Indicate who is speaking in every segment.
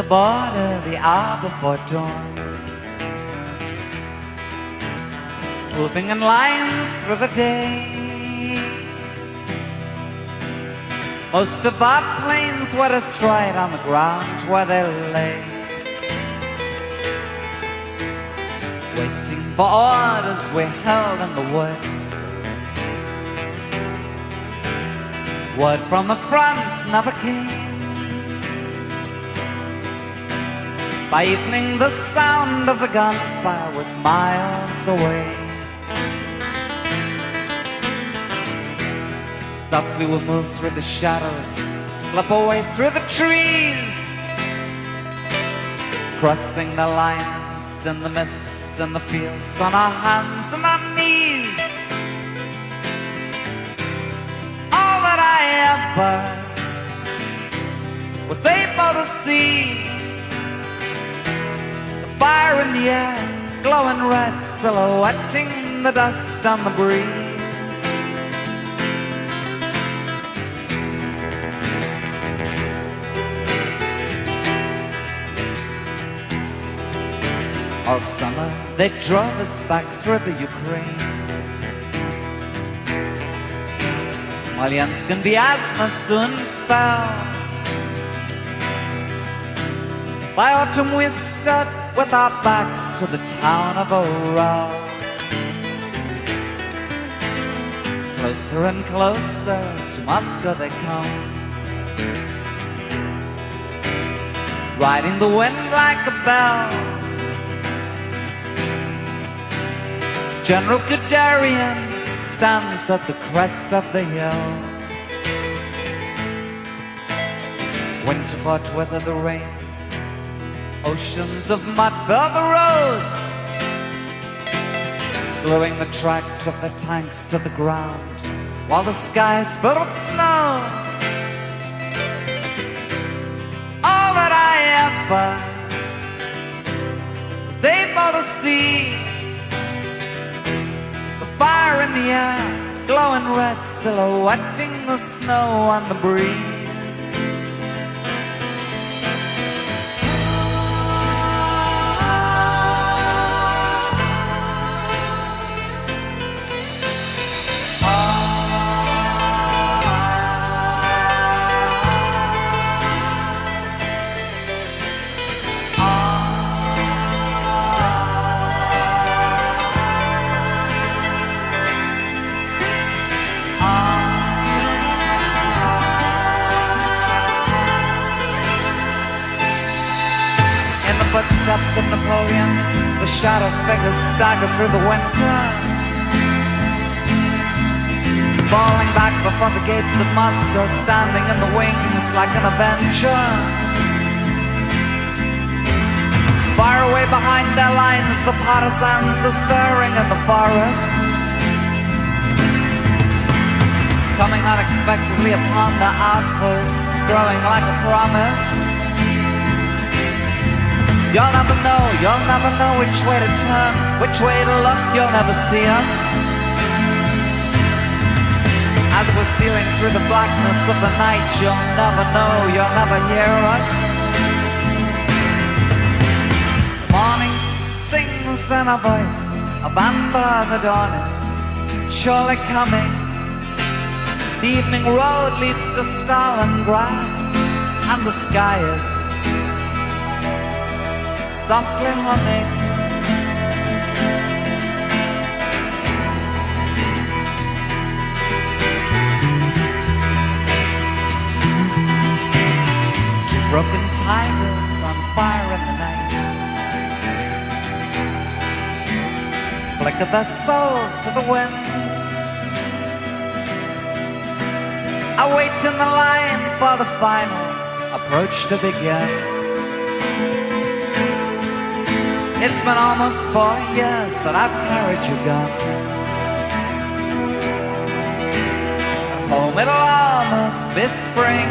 Speaker 1: border the hour before dawn, moving in lines through the day. Most of our planes were destroyed on the ground where they lay, waiting for orders we held in the wood. Word from the front never came. By evening the sound of the gunfire was miles away. Softly we moved through the shadows, slip away through the trees, crossing the lines in the mists and the fields, on our hands and our knees. All that I ever was able to see, the fire in the air, glowing red, silhouetting the dust on the breeze. All summer they drove us back through the Ukraine. Smolensk and Vyazma soon fell. By autumn we stood with our backs to the town of Oral. Closer and closer to Moscow they come, riding the wind like a bell. General Guderian stands at the crest of the hill. Winter brought weather the rains, oceans of mud fill the roads, gluing the tracks of the tanks to the ground, while the skies filled with snow. All that I ever was able to see, fire in the air, glowing red, silhouetting the snow on the breeze. Footsteps of Napoleon, the shadow figures stagger through the winter, falling back before the gates of Moscow, standing in the wings like an avenger. Far away behind their lines, the partisans are stirring in the forest, coming unexpectedly upon the outposts, growing like a promise. You'll never know which way to turn, which way to look, you'll never see us. As we're stealing through the blackness of the night, you'll never know, you'll never hear us. Morning sings in a voice of amber, the dawn is surely coming. The evening road leads to Stalingrad, and the sky is softly humming. Two broken tigers on fire in the night flicker their souls to the wind. I wait in the line for the final approach to begin. It's been almost 4 years that I've carried your gun. At home it'll almost be spring.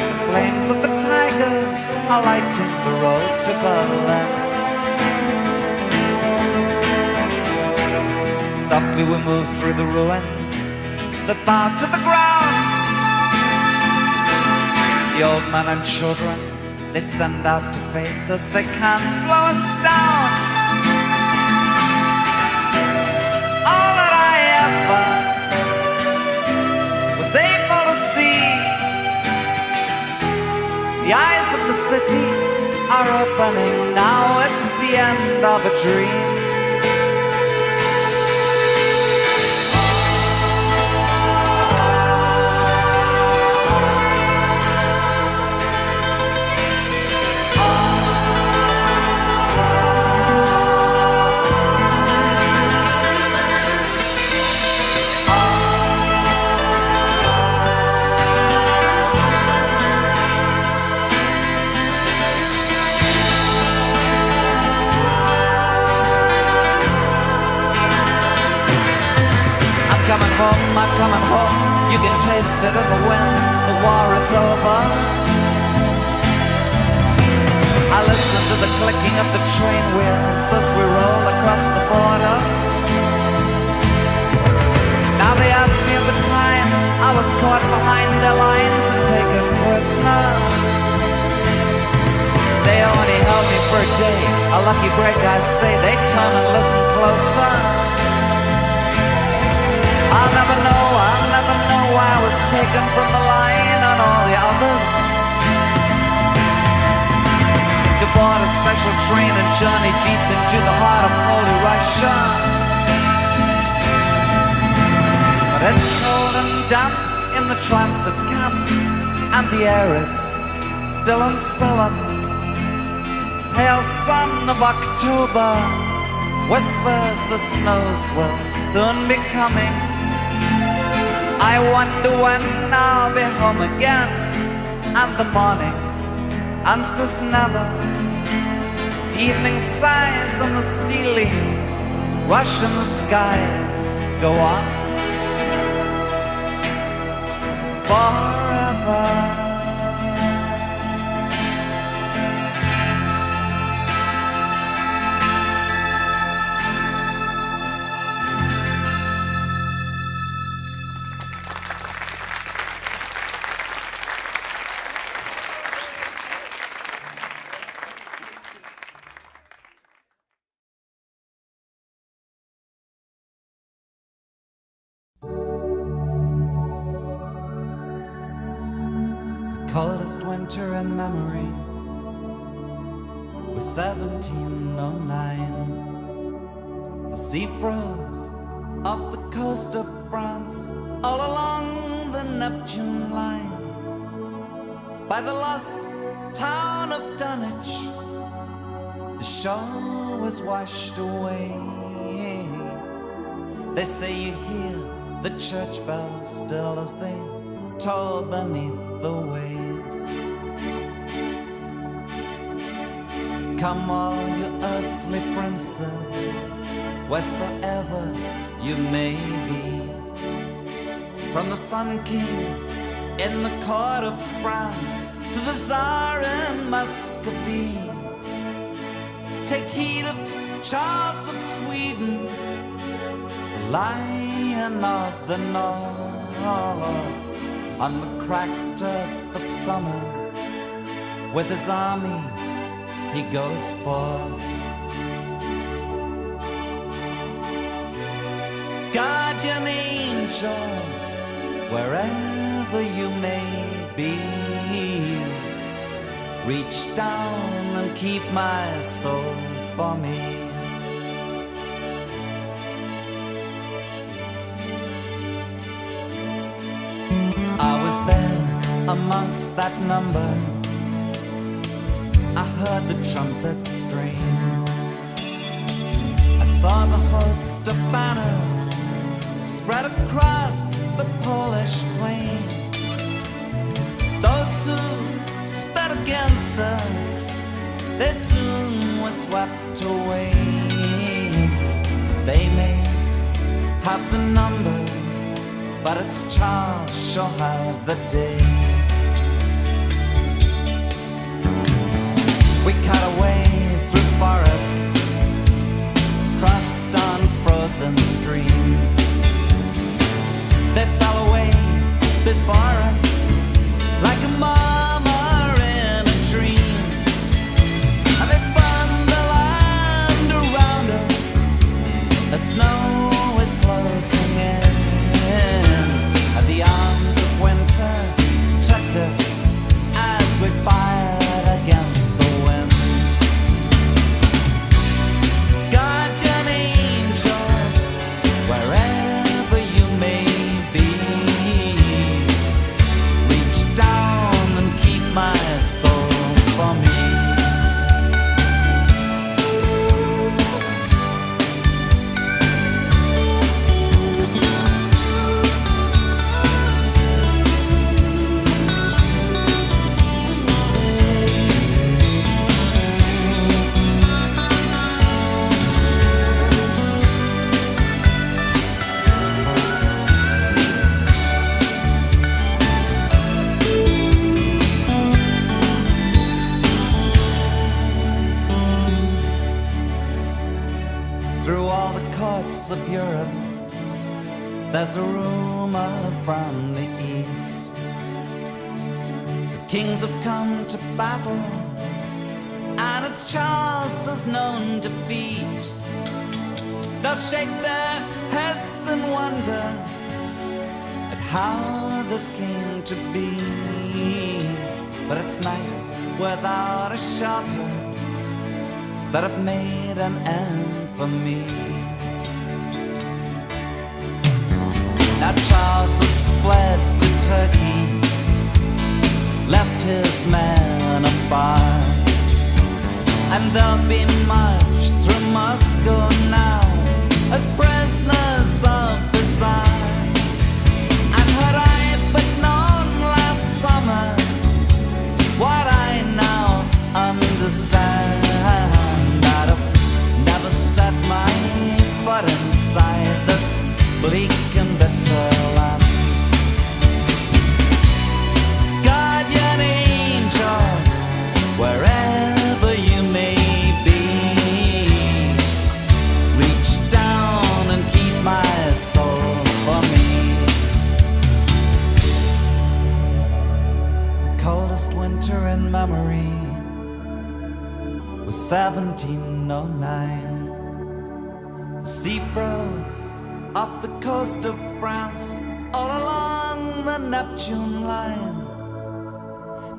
Speaker 1: The flames of the tigers are lighting the road to Berlin. Softly we move through the ruins that bow to the ground. The The old men and children, they send out to face us. They can't slow us down. All that I ever was able to see, the eyes of the city are opening now. It's the end of a dream. I'm coming home, you can taste it in the wind, the war is over. I listen to the clicking of the train wheels as we roll across the border. Now they ask me at the time I was caught behind their lines and taken prisoner. They only held me for a day, a lucky break I say. They turn and listen closer. I'll never know why I was taken from the line and all the others, to board a special train and journey deep into the heart of Holy Russia. But it's cold and damp in the transit camp, and the air is still and sullen. Pale sun of October whispers the snows will soon be coming. I wonder when I'll be home again, and the morning answers never. The evening sighs and the steely rush in the skies go on forever. Coldest winter in memory was 1709. The sea froze off the coast of France, all along the Neptune line. By the lost town of Dunwich, the shore was washed away. They say you hear the church bells still as they toll beneath the waves. Come all you earthly princes, wheresoever you may be, from the Sun King in the court of France to the Tsar in Muscovy. Take heed of Charles of Sweden, the Lion of the North. On the cracked earth of summer, with his army he goes forth. Guardian angels, wherever you may be, reach down and keep my soul for me. I was there amongst that number, I heard the trumpet string, I saw the host of banners spread across the Polish plain. Those who stood against us, they soon were swept away. They may have the numbers, but it's Charles shall have the day. We cut away through forests, crossed on frozen streams. They fell away before us like a mama courts of Europe, there's a rumor from the east. The kings have come to battle, and it's Charles' known defeat. They'll shake their heads and wonder at how this came to be. But it's nights without a shelter that have made an end for me. Now Charles has fled to Turkey, left his men afar, and they'll be marched through Moscow now as prisoners of the Tsar. And had I but known last summer what I now understand, I'd have never set my foot inside this bleak and bitter land. Guardian angels, wherever you may be, reach down and keep my soul for me. The coldest winter in memory was 1709. The sea froze off the coast of France, all along the Neptune line.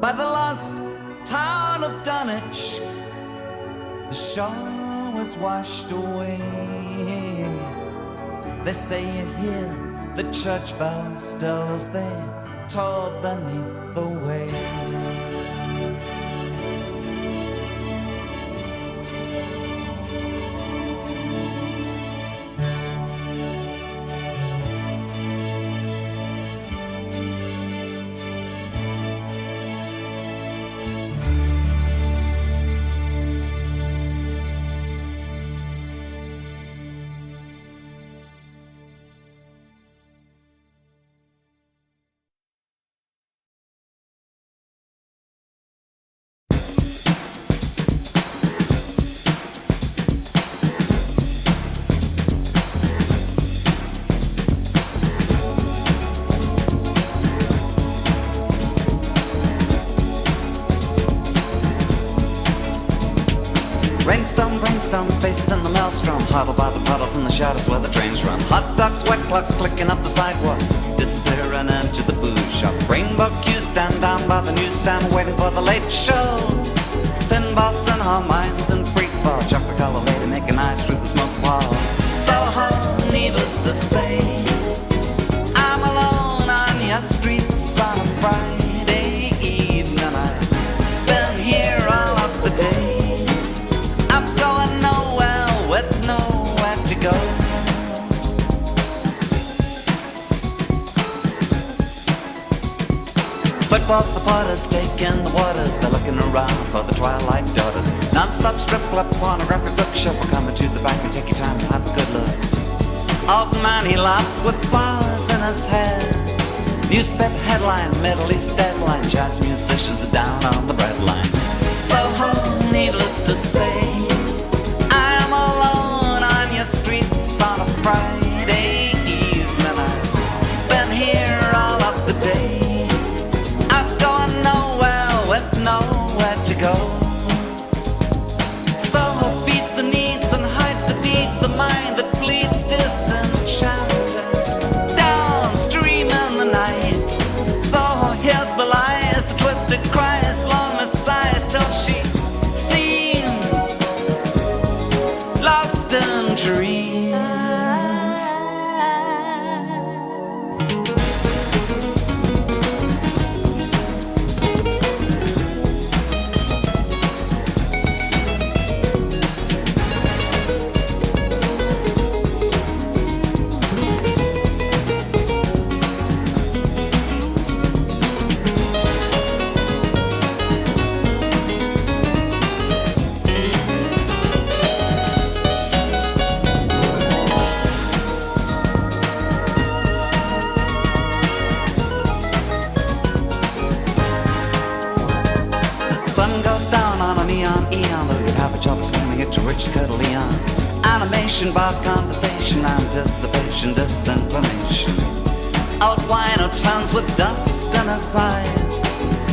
Speaker 1: By the lost town of Dunwich, the shore was washed away. They say you hear the church bells still as they toll beneath the waves. Brainstorm, faces in the maelstrom, huddled by the puddles in the shadows where the trains run. Hot dogs, wet clocks clicking up the sidewalk, disappearing into the booze shop. Rainbow queues stand down by the newsstand, waiting for the late show. Pinballs in our minds and freak fall, chocolate color lady making eyes through the smoke wall. So needless to say, I'm alone on your streets on a Friday evening. I've been here all of the day. Go. Football supporters taking the waters, they're looking around for the twilight daughters. Non-stop strip club, pornographic bookshop, we're coming to the back and take your time and have a good look. Old man, he laughs with flowers in his hair. Newspaper headline, Middle East deadline, jazz musicians are down on the breadline. So needless to say, I'm alone on your streets on a Friday evening. I've been here all of the day. I'm going nowhere with nowhere to go. Soho feeds the needs and hides the deeds, the mind that bleeds disenchanted downstream in the night. So here's the lies, the twisted cries, lonely sighs till she seems lost in dreams. Sun goes down on a neon eon, though you'd have a job swimming it to rich Leon. And animation, bar conversation, anticipation, disinclination. Old wino turns with dust in his eyes,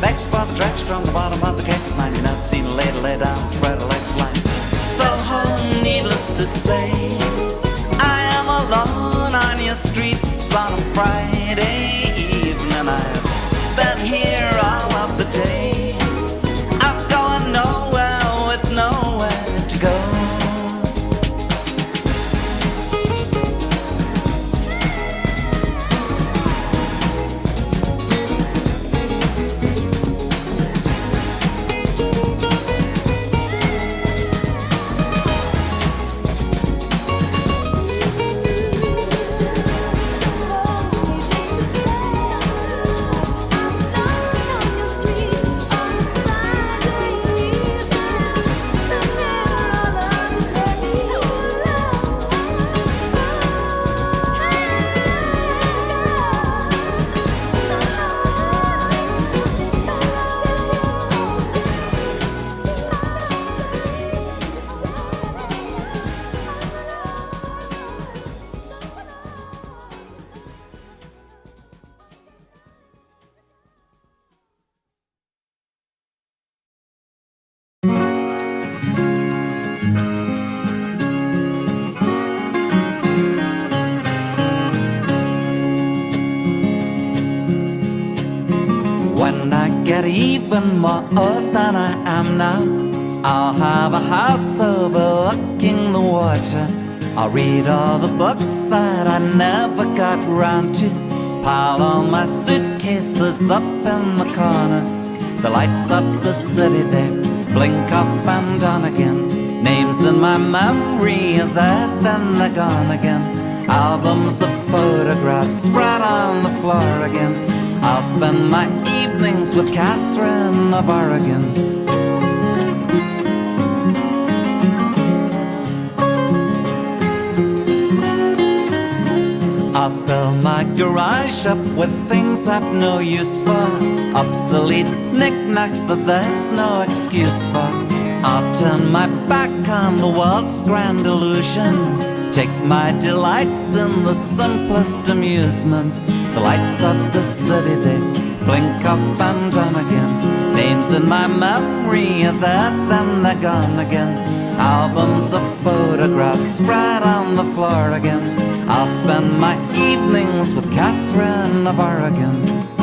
Speaker 1: begs for the dregs from the bottom of the cakes. Man, you never seen a lady lay down, spread her legs like Soho. Needless to say, I am alone on your streets on a Friday evening. I've been here all of the day. I'm going nowhere with nowhere to go. When I get even more old than I am now, I'll have a house overlooking the water. I'll read all the books that I never got round to, pile all my suitcases up in the corner. The lights of the city, they blink off and on again. Names in my memory are there, then they're gone again. Albums of photographs spread on the floor again. I'll spend my evenings with Catherine of Oregon. I'll fill my garage up with things I've no use for, obsolete knickknacks that there's no excuse for. I'll turn my back on the world's grand illusions, take my delights in the simplest amusements. The lights of the city, they blink off and on again. Names in my memory are there, then they're gone again. Albums of photographs spread on the floor again. I'll spend my evenings with Catherine of Oregon.